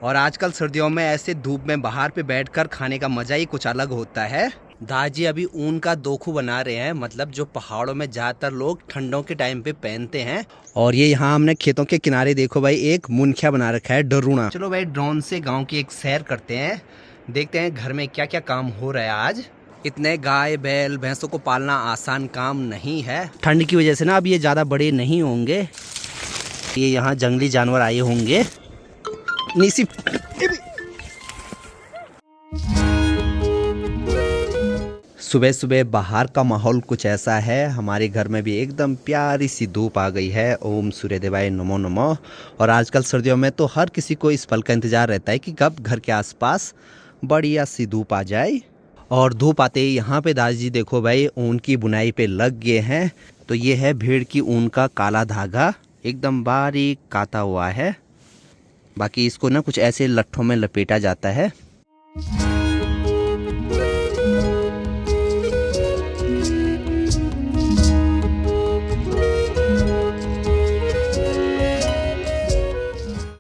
और आजकल सर्दियों में ऐसे धूप में बाहर पे बैठकर खाने का मजा ही कुछ अलग होता है। दादाजी अभी ऊन का दोखू बना रहे हैं, मतलब जो पहाड़ों में ज्यादातर लोग ठंडों के टाइम पे पहनते हैं। और ये यहाँ हमने खेतों के किनारे देखो भाई एक मुनख्या बना रखा है, डरूणा। चलो भाई ड्रोन से गाँव की एक सैर करते हैं, देखते हैं घर में क्या क्या काम हो रहा है आज। इतने गाय बैल भैंसों को पालना आसान काम नहीं है। ठंड की वजह से ना अब ये ज़्यादा बड़े नहीं होंगे। ये यहाँ जंगली जानवर आए होंगे। नीसी सुबह सुबह बाहर का माहौल कुछ ऐसा है। हमारे घर में भी एकदम प्यारी सी धूप आ गई है। ओम सूर्य देवाय नमो नमो। और आजकल सर्दियों में तो हर किसी को इस पल का इंतज़ार रहता है कि कब घर के आसपास बढ़िया सी धूप आ जाए। और धूप आते ही यहाँ पे दादाजी देखो भाई ऊन की बुनाई पे लग गए हैं। तो ये है भेड़ की ऊन का काला धागा, एकदम बारीक काता हुआ है। बाकी इसको ना कुछ ऐसे लट्ठों में लपेटा जाता है।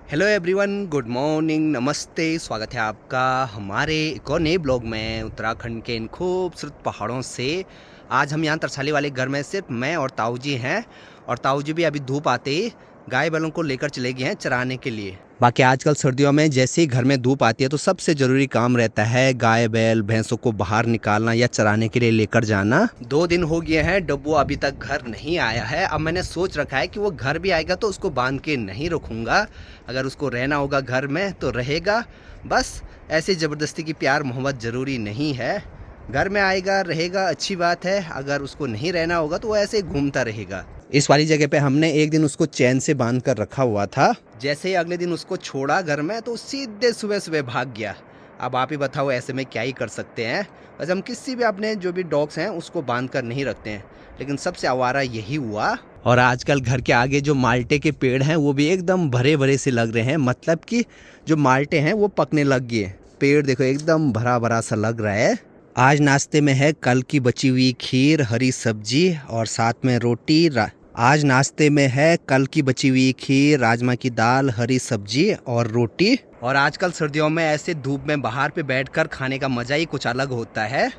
हेलो एवरीवन, गुड मॉर्निंग, नमस्ते। स्वागत है आपका हमारे एक और नए ब्लॉग में उत्तराखंड के इन खूबसूरत पहाड़ों से। आज हम यहाँ तरसाली वाले घर में सिर्फ मैं और ताऊ जी हैं। और ताऊ जी भी अभी धूप आते ही गाय बैलों को लेकर चले गए हैं चराने के लिए। बाकी आजकल सर्दियों में जैसे ही घर में धूप आती है तो सबसे ज़रूरी काम रहता है गाय बैल भैंसों को बाहर निकालना या चराने के लिए लेकर जाना। 2 दिन हो गए हैं, डब्बू अभी तक घर नहीं आया है। अब मैंने सोच रखा है कि वो घर भी आएगा तो उसको बांध के नहीं रखूँगा। अगर उसको रहना होगा घर में तो रहेगा, बस ऐसे ज़बरदस्ती की प्यार मोहब्बत ज़रूरी नहीं है। घर में आएगा रहेगा, अच्छी बात है। अगर उसको नहीं रहना होगा तो वो ऐसे घूमता रहेगा। इस वाली जगह पे हमने एक दिन उसको चैन से बांध कर रखा हुआ था। जैसे ही अगले दिन उसको छोड़ा घर में तो सीधे सुबह सुबह भाग गया। अब आप ही बताओ ऐसे में क्या ही कर सकते हैं। वैसे हम किसी भी अपने जो भी डॉग्स हैं उसको बांध कर नहीं रखते हैं, लेकिन सबसे आवारा यही हुआ। और आजकल घर के आगे जो माल्टे के पेड़ हैं वो भी एकदम भरे भरे से लग रहे हैं, मतलब कि जो माल्टे हैं वो पकने लग गए। पेड़ देखो एकदम भरा भरा सा लग रहा है। आज नाश्ते में है कल की बची हुई खीर, हरी सब्जी और साथ में रोटी। आज नाश्ते में है कल की बची हुई खीर, राजमा की दाल, हरी सब्जी और रोटी। और आजकल सर्दियों में ऐसे धूप में बाहर पे बैठकर खाने का मजा ही कुछ अलग होता है।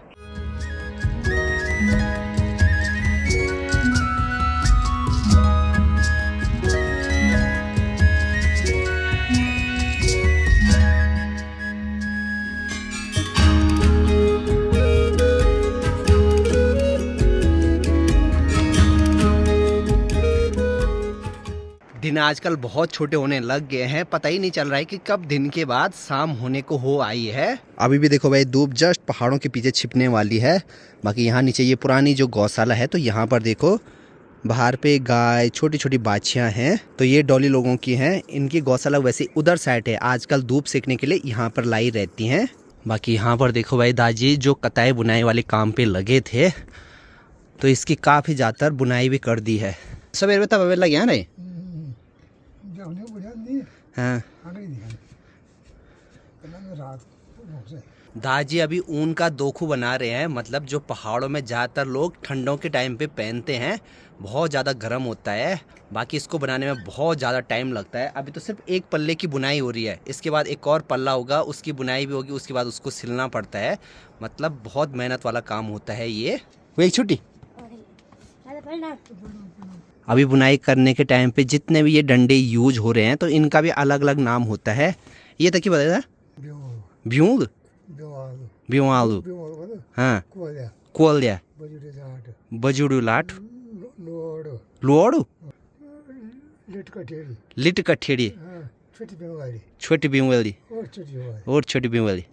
दिन आजकल बहुत छोटे होने लग गए हैं, पता ही नहीं चल रहा है कि कब दिन के बाद शाम होने को हो आई है। अभी भी देखो भाई धूप जस्ट पहाड़ों के पीछे छिपने वाली है। बाकी यहाँ नीचे ये पुरानी जो गौशाला है तो यहाँ पर देखो बाहर पे गाय छोटी छोटी बाछियाँ हैं। तो ये डॉली लोगों की हैं। इनकी गौशाला वैसे उधर साइड है, आजकल धूप सेकने के लिए यहाँ पर लाई रहती हैं। बाकी यहाँ पर देखो भाई दादी जो कताई बुनाई वाले काम पे लगे थे तो इसकी काफ़ी ज़्यादातर बुनाई भी कर दी है। सवेरे तब लग गया ना। हाँ दादाजी अभी ऊन का दोखू बना रहे हैं, मतलब जो पहाड़ों में ज़्यादातर लोग ठंडों के टाइम पे पहनते हैं। बहुत ज़्यादा गर्म होता है, बाकी इसको बनाने में बहुत ज़्यादा टाइम लगता है। अभी तो सिर्फ एक पल्ले की बुनाई हो रही है, इसके बाद एक और पल्ला होगा, उसकी बुनाई भी होगी, उसके बाद उसको सिलना पड़ता है। मतलब बहुत मेहनत वाला काम होता है ये। वो एक छुट्टी अभी बुनाई करने के टाइम पे जितने भी ये डंडे यूज हो रहे हैं तो इनका भी अलग अलग नाम होता है। ये तक क्या बताया? ब्यूंग, ब्यूआलू, हाँ, कोलिया, बजुड़ू लाट, लोड़, लिट कठेड़ी, छोटी ब्यूंगली और छोटी ब्यूंगली,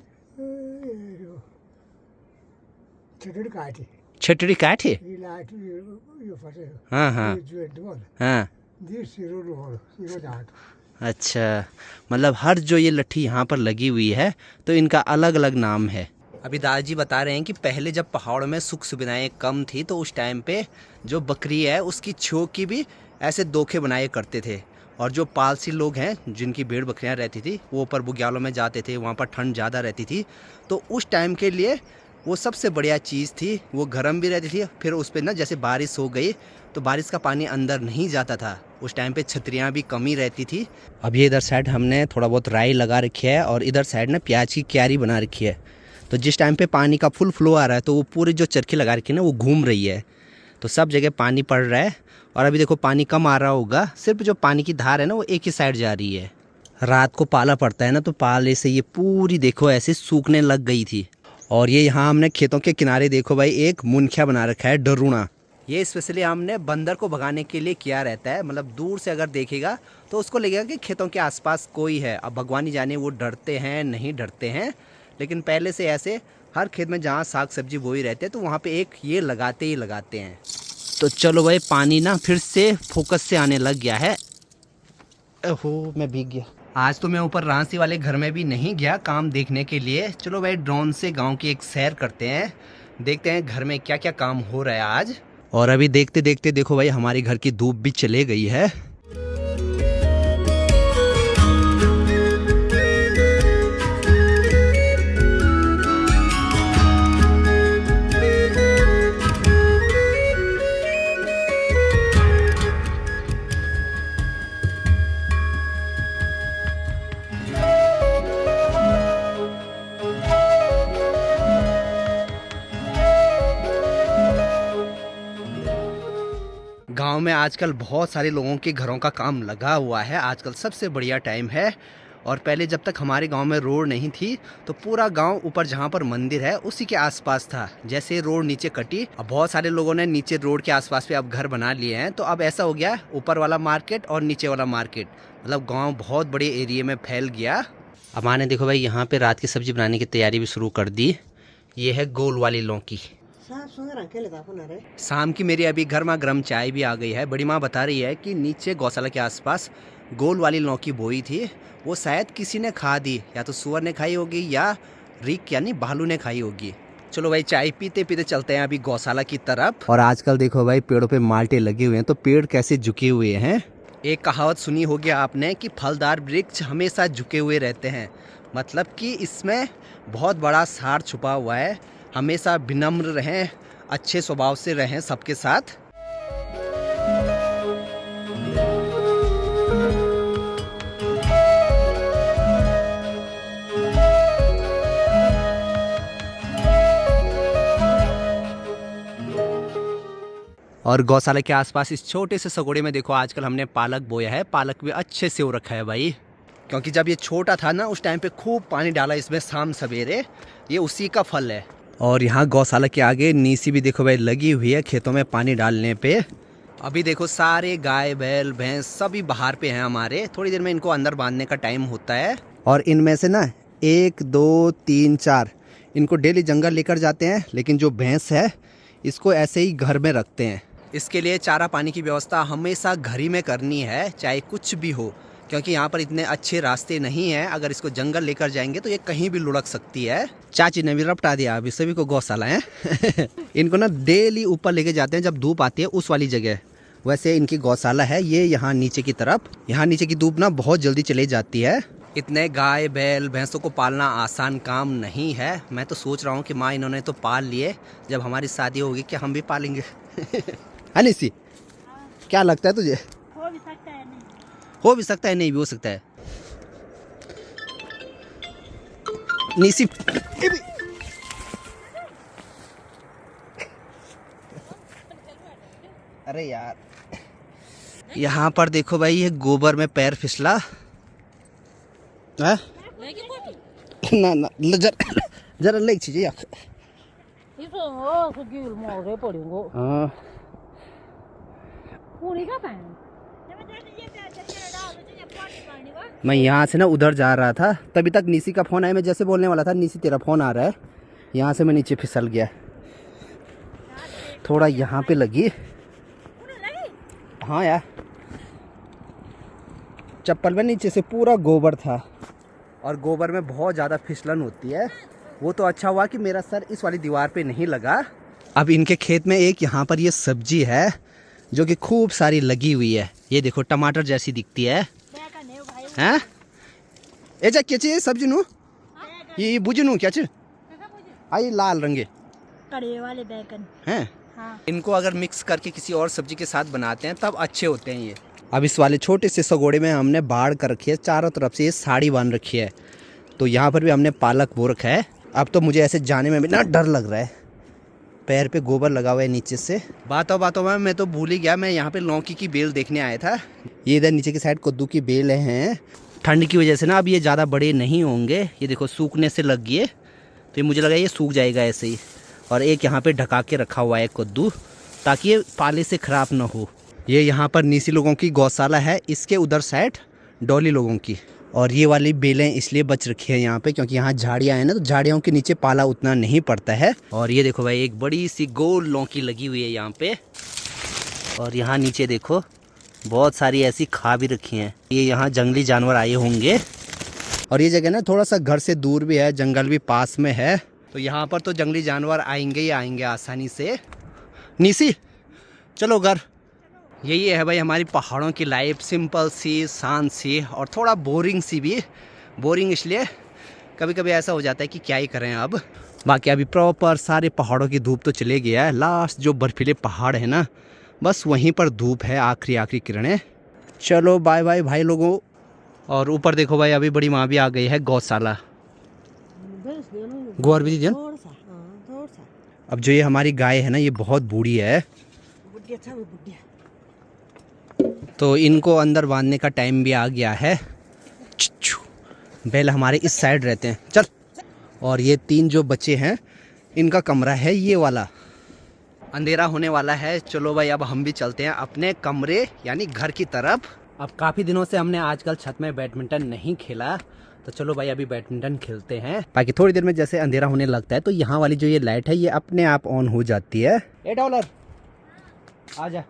छटड़ी काठी। हाँ हाँ हाँ, अच्छा, मतलब हर जो ये लट्ठी यहाँ पर लगी हुई है तो इनका अलग अलग नाम है। अभी दादाजी बता रहे हैं कि पहले जब पहाड़ों में सुख सुविधाएं कम थी तो उस टाइम पे जो बकरी है उसकी छोक की भी ऐसे दोखे बनाए करते थे। और जो पालसी लोग हैं जिनकी भेड़ बकरियाँ रहती थी वो ऊपर बुग्यालों में जाते थे, वहाँ पर ठंड ज़्यादा रहती थी तो उस टाइम के लिए वो सबसे बढ़िया चीज़ थी। वो गर्म भी रहती थी। फिर उस पर ना जैसे बारिश हो गई तो बारिश का पानी अंदर नहीं जाता था। उस टाइम पे छतरियाँ भी कमी रहती थी। अब ये इधर साइड हमने थोड़ा बहुत राई लगा रखी है और इधर साइड ना प्याज की क्यारी बना रखी है। तो जिस टाइम पे पानी का फुल फ्लो आ रहा है तो वो पूरी जो चरखी लगा रखी है ना वो घूम रही है, तो सब जगह पानी पड़ रहा है। और अभी देखो पानी कम आ रहा होगा, सिर्फ जो पानी की धार है ना वो एक ही साइड जा रही है। रात को पाला पड़ता है ना तो पाले से ये पूरी देखो ऐसे सूखने लग गई थी। और ये यहाँ हमने खेतों के किनारे देखो भाई एक मुनख्या बना रखा है, डरूणा। ये स्पेशली हमने बंदर को भगाने के लिए किया रहता है। मतलब दूर से अगर देखेगा तो उसको लगेगा कि खेतों के आसपास कोई है। अब भगवान ही जाने वो डरते हैं नहीं डरते हैं, लेकिन पहले से ऐसे हर खेत में जहाँ साग सब्जी बोई रहते हैं तो वहाँ पे एक ये लगाते ही लगाते हैं। तो चलो भाई पानी ना फिर से फोकस से आने लग गया है। ओहो मैं भीग गया। आज तो मैं ऊपर रांसी वाले घर में भी नहीं गया काम देखने के लिए। चलो भाई ड्रोन से गांव की एक सैर करते हैं, देखते हैं घर में क्या क्या काम हो रहा है आज। और अभी देखते देखते देखो भाई हमारे घर की धूप भी चले गई है। गांव में आजकल बहुत सारे लोगों के घरों का काम लगा हुआ है। आजकल सबसे बढ़िया टाइम है। और पहले जब तक हमारे गांव में रोड नहीं थी तो पूरा गांव ऊपर जहां पर मंदिर है उसी के आसपास था। जैसे रोड नीचे कटी, अब बहुत सारे लोगों ने नीचे रोड के आसपास पे अब घर बना लिए हैं। तो अब ऐसा हो गया ऊपर वाला मार्केट और नीचे वाला मार्केट, मतलब गाँव बहुत बड़े एरिया में फैल गया। अब माने देखो भाई यहाँ पे रात की सब्जी बनाने की तैयारी भी शुरू कर दी। ये है गोल वाली लौकी। शाम की मेरी अभी गर्मा गर्म चाय भी आ गई है। बड़ी माँ बता रही है कि नीचे गौशाला के आसपास गोल वाली लौकी बोई थी, वो शायद किसी ने खा दी, या तो सुअर ने खाई होगी या रीक यानी भालू ने खाई होगी। चलो भाई चाय पीते पीते चलते हैं अभी गौशाला की तरफ। और आजकल देखो भाई पेड़ों पे माल्टे लगे हुए हैं तो पेड़ कैसे झुके हुए हैं। एक कहावत सुनी होगी आपने कि फलदार वृक्ष हमेशा झुके हुए रहते हैं, मतलब कि इसमें बहुत बड़ा सार छुपा हुआ है। हमेशा विनम्र रहें, अच्छे स्वभाव से रहें सबके साथ। और गौशाला के आसपास इस छोटे से सगोड़े में देखो आजकल हमने पालक बोया है। पालक भी अच्छे से हो रखा है भाई, क्योंकि जब ये छोटा था ना उस टाइम पे खूब पानी डाला इसमें शाम सवेरे, ये उसी का फल है। और यहाँ गौशाला के आगे नीसी भी देखो भाई लगी हुई है खेतों में पानी डालने पे। अभी देखो सारे गाय बैल भैंस सभी बाहर पे हैं हमारे। थोड़ी देर में इनको अंदर बांधने का टाइम होता है। और इनमें से ना 1 2 3 4 इनको डेली जंगल लेकर जाते हैं, लेकिन जो भैंस है इसको ऐसे ही घर में रखते हैं। इसके लिए चारा पानी की व्यवस्था हमेशा घर ही में करनी है, चाहे कुछ भी हो, क्योंकि यहाँ पर इतने अच्छे रास्ते नहीं हैं। अगर इसको जंगल लेकर जाएंगे तो ये कहीं भी लुढ़क सकती है। चाची ने भी रपटा दिया अभी सभी को गौशाला है। इनको ना डेली ऊपर लेके जाते हैं जब धूप आती है उस वाली जगह। वैसे इनकी गौशाला है ये यहाँ नीचे की तरफ। यहाँ नीचे की धूप ना बहुत जल्दी चली जाती है। इतने गाय बैल भैंसों को पालना आसान काम नहीं है। मैं तो सोच रहा हूँ कि माँ इन्होंने तो पाल लिए, जब हमारी शादी होगी क्या हम भी पालेंगे। है निसी, क्या लगता है तुझे? हो भी सकता है, नहीं भी हो सकता है। निसी अरे यार, यहाँ पर देखो भाई ये गोबर में पैर फिसला है ना ना जरा लेग चीज़ यार। हाँ मैं यहाँ से ना उधर जा रहा था, तभी तक निसी का फ़ोन आया। मैं जैसे बोलने वाला था निसी तेरा फ़ोन आ रहा है, यहाँ से मैं नीचे फिसल गया। थोड़ा यहाँ पे लगी। हाँ यार, चप्पल में नीचे से पूरा गोबर था और गोबर में बहुत ज़्यादा फिसलन होती है। वो तो अच्छा हुआ कि मेरा सर इस वाली दीवार पे नहीं लगा। अब इनके खेत में एक यहाँ पर ये सब्जी है जो कि खूब सारी लगी हुई है। ये देखो टमाटर जैसी दिखती है। हैं? ए जा क्या चाहिए सब्जी नु? ये बुझ नु क्या चाहिए? ये लाल रंगे कड़े वाले बैगन हैं। हाँ। इनको अगर मिक्स करके किसी और सब्जी के साथ बनाते हैं तब अच्छे होते हैं ये। अब इस वाले छोटे से सगोड़े में हमने बाढ़ कर रखी है, चारों तरफ से ये साड़ी बांध रखी है। तो यहाँ पर भी हमने पालक बो रखा है। अब तो मुझे ऐसे जाने में भी ना डर लग रहा है, पैर पे गोबर लगा हुआ है नीचे से। बातों में मैं तो भूल ही गया, मैं यहाँ पे लौकी की बेल देखने आया था। ये इधर नीचे की साइड कद्दू की बेल हैं। ठंड की वजह से ना अब ये ज़्यादा बड़े नहीं होंगे, ये देखो सूखने से लग गए, तो ये मुझे लगा ये सूख जाएगा ऐसे ही। और एक यहाँ पे ढका के रखा हुआ है कद्दू, ताकि ये पाले से ख़राब ना हो। ये यहाँ पर नीसी लोगों की गौशाला है, इसके उधर साइड डोली लोगों की। और ये वाली बेलें इसलिए बच रखी है यहाँ पे क्योंकि यहाँ झाड़ियाँ हैं ना, तो झाड़ियों के नीचे पाला उतना नहीं पड़ता है। और ये देखो भाई, एक बड़ी सी गोल लौकी लगी हुई है यहाँ पे। और यहाँ नीचे देखो बहुत सारी ऐसी खा भी रखी हैं। ये यहाँ जंगली जानवर आए होंगे। और ये जगह ना थोड़ा सा घर से दूर भी है, जंगल भी पास में है, तो यहाँ पर तो जंगली जानवर आएंगे ही आएंगे आसानी से। नीसी चलो घर। यही है भाई हमारी पहाड़ों की लाइफ, सिंपल सी, शांत सी और थोड़ा बोरिंग सी भी। बोरिंग इसलिए कभी कभी ऐसा हो जाता है कि क्या ही करें अब। बाकी अभी प्रॉपर सारे पहाड़ों की धूप तो चले गया है, लास्ट जो बर्फीले पहाड़ है ना बस वहीं पर धूप है, आखिरी किरणें। चलो बाय बाय भाई लोगों। और ऊपर देखो भाई अभी बड़ी माँ भी आ गई है गौशाला। गोर भी दीजिए। अब जो ये हमारी गाय है ना ये बहुत बूढ़ी है, तो इनको अंदर बांधने का टाइम भी आ गया है। बैल हमारे इस साइड रहते हैं, चल। और ये 3 जो बच्चे हैं इनका कमरा है ये वाला। अंधेरा होने वाला है, चलो भाई अब हम भी चलते हैं अपने कमरे यानी घर की तरफ। अब काफ़ी दिनों से हमने आजकल छत में बैडमिंटन नहीं खेला, तो चलो भाई अभी बैडमिंटन खेलते हैं। बाकी थोड़ी देर में जैसे अंधेरा होने लगता है तो यहाँ वाली जो ये लाइट है ये अपने आप ऑन हो जाती है। $8 आजा।